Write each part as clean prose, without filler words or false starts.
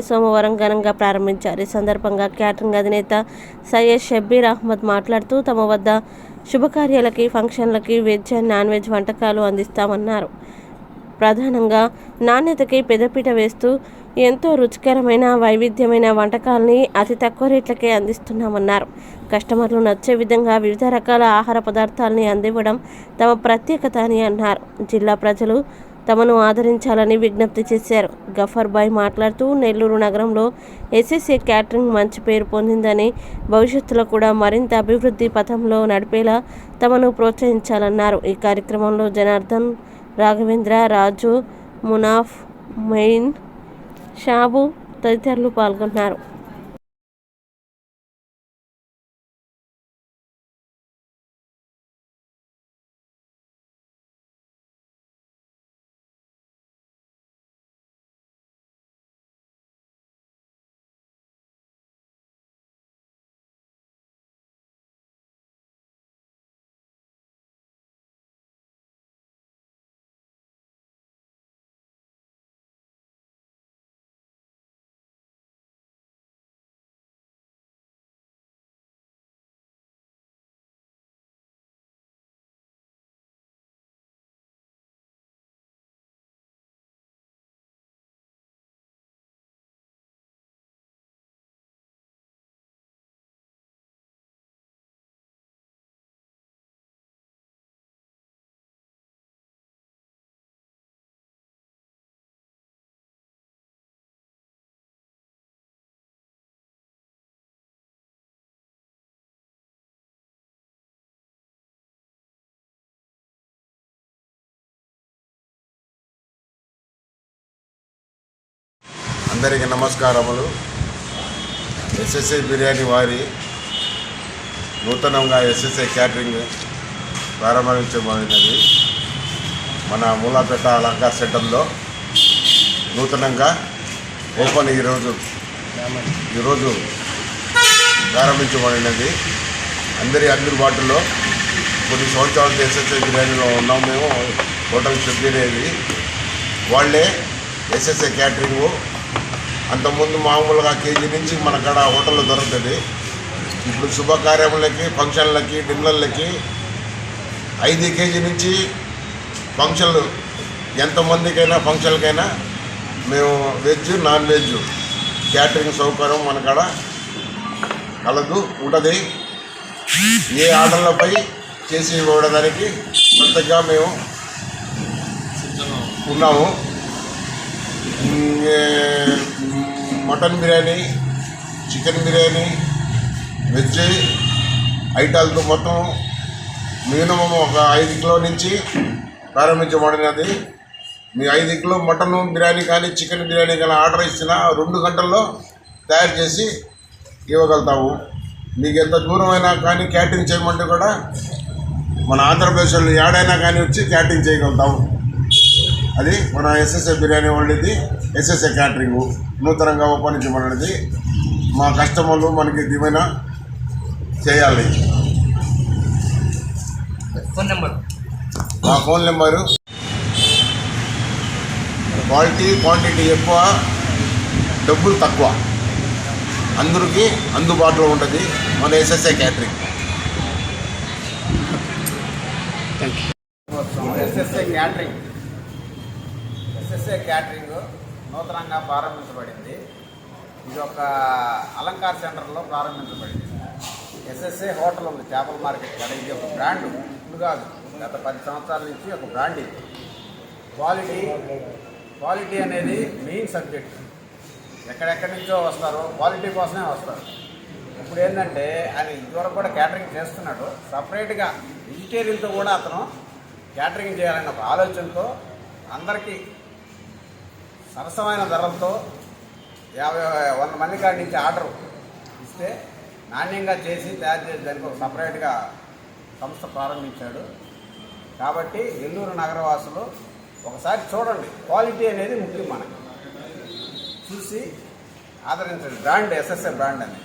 సోమవారం ఘనంగా ప్రారంభించారు. ఈ సందర్భంగా క్యాటరింగ్ అధినేత సయ్యద్ షబ్బీర్ అహ్మద్ మాట్లాడుతూ తమ వద్ద శుభకార్యాలకి, ఫంక్షన్లకి వెజ్ అండ్ నాన్ వెజ్ వంటకాలు అందిస్తామన్నారు. ప్రధానంగా నాణ్యతకి పెద్దపీట వేస్తూ ఎంతో రుచికరమైన, వైవిధ్యమైన వంటకాలని అతి తక్కువ రేట్లకే అందిస్తున్నామన్నారు. కస్టమర్లు నచ్చే విధంగా వివిధ రకాల ఆహార పదార్థాలని అందివ్వడం తమ ప్రత్యేకత అని అన్నారు. జిల్లా ప్రజలు తమను ఆదరించాలని విజ్ఞప్తి చేశారు. గఫర్ బాయ్ మాట్లాడుతూ నెల్లూరు నగరంలో ఎస్ఎస్ఏ క్యాటరింగ్ మంచి పేరు పొందిందని, భవిష్యత్తులో కూడా మరింత అభివృద్ధి పథంలో నడిపేలా తమను ప్రోత్సహించాలన్నారు. ఈ కార్యక్రమంలో జనార్దన్, రాఘవేంద్ర, రాజు, మునాఫ్, మెయిన్, షాబు తదితరులు పాల్గొన్నారు. అందరికీ నమస్కారములు. ఎస్ఎస్ఏ బిర్యానీ వారి నూతనంగా ఎస్ఎస్ఏ క్యాటరింగ్ ప్రారంభించబడినది. మన మూలాపేట అలంకార్ సెంటర్లో నూతనంగా ఓపెన్ ఈరోజు ప్రారంభించబడినది. అందరి అందుబాటులో కొన్ని సంవత్సరాలు ఎస్ఎస్ఏ బిర్యానీలో ఉన్నాం. మేము హోటల్ షబ్బీర్ వాళ్ళే ఎస్ఎస్ఏ క్యాటరింగు. అంతకుముందు మామూలుగా కేజీ నుంచి మన కాడ హోటల్లో దొరుకుతుంది. ఇప్పుడు శుభకార్యములకి, ఫంక్షన్లకి, డిన్నర్లకి 5 కేజీ నుంచి ఫంక్షన్లు ఎంతమందికైనా ఫంక్షన్లకైనా మేము వెజ్, నాన్ వెజ్ క్యాటరింగ్ సౌకర్యం మన కాడ కలదు ఉంటుంది. ఏ ఆర్డర్లపై చేసి ఇవ్వడానికి కొత్తగా మేము ఉన్నాము. Mutton biryani, chicken biryani, veg ఐటాలతో మొత్తం మినిమం ఒక 5 కిలో నుంచి ప్రారంభించబడినది. మీ 5 కిలో మటన్ బిర్యానీ కానీ, చికెన్ బిర్యానీ కానీ ఆర్డర్ ఇచ్చినా 2 గంటల్లో తయారు చేసి ఇవ్వగలుగుతాము. మీకు ఎంత దూరమైనా కానీ క్యాటరింగ్ చేయమంటే కూడా మన ఆంధ్రప్రదేశ్లో ఏడైనా కానీ వచ్చి క్యాటరింగ్ చేయగలుగుతాము. అది మన ఎస్ఎస్ఏ బిర్యానీ వాళ్ళది. ఎస్ఎస్ఏ క్యాటరింగు నూతనంగా ఓపెన్ చేయబడినది. మా కస్టమర్లు మనకి ఏమైనా చేయాలి. మా ఫోన్ నెంబరు క్వాంటిటీ ఎక్కువ, డబ్బులు తక్కువ, అందరికీ అందుబాటులో ఉంటుంది మన ఎస్ఎస్ఏ క్యాటరింగ్. ఎస్ఎస్ఏ క్యాటరింగ్ నూతనంగా ప్రారంభించబడింది. ఇది ఒక అలంకార్ సెంటర్లో ప్రారంభించబడింది. ఎస్ఎస్ఏ హోటల్ ఉంది చేపల మార్కెట్ కాడ. ఇది ఒక బ్రాండ్, ఇప్పుడు కాదు, గత 10 సంవత్సరాల నుంచి ఒక బ్రాండ్. ఇది క్వాలిటీ అనేది మెయిన్ సబ్జెక్ట్. ఎక్కడెక్కడి నుంచో వస్తారు, క్వాలిటీ కోసమే వస్తారు. ఇప్పుడు ఏంటంటే ఆయన ఇదివరకు కూడా క్యాటరింగ్ చేస్తున్నాడు. సపరేట్గా వెజిటేరియన్తో కూడా అతను క్యాటరింగ్ చేయాలనే ఒక ఆలోచనతో అందరికీ సరసమైన ధరలతో 50-100 మంది కాడి నుంచి ఆర్డర్ ఇస్తే నాణ్యంగా చేసి తయారు చేసి దానికి ఒక సపరేట్గా సంస్థ ప్రారంభించాడు. కాబట్టి నెల్లూరు నగరవాసులు ఒకసారి చూడండి, క్వాలిటీ అనేది ముఖ్యం. మనకి చూసి ఆదరించండి. బ్రాండ్ ఎస్ఎస్ఏ బ్రాండ్ అనేది.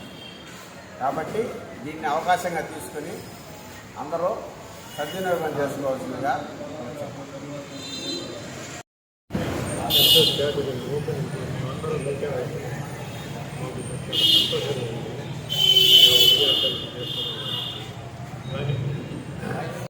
కాబట్టి దీన్ని అవకాశంగా తీసుకుని అందరూ సద్వినియోగం చేసుకోవాల్సిందిగా. మాకు చాలా సంతోషంగా ఉంది.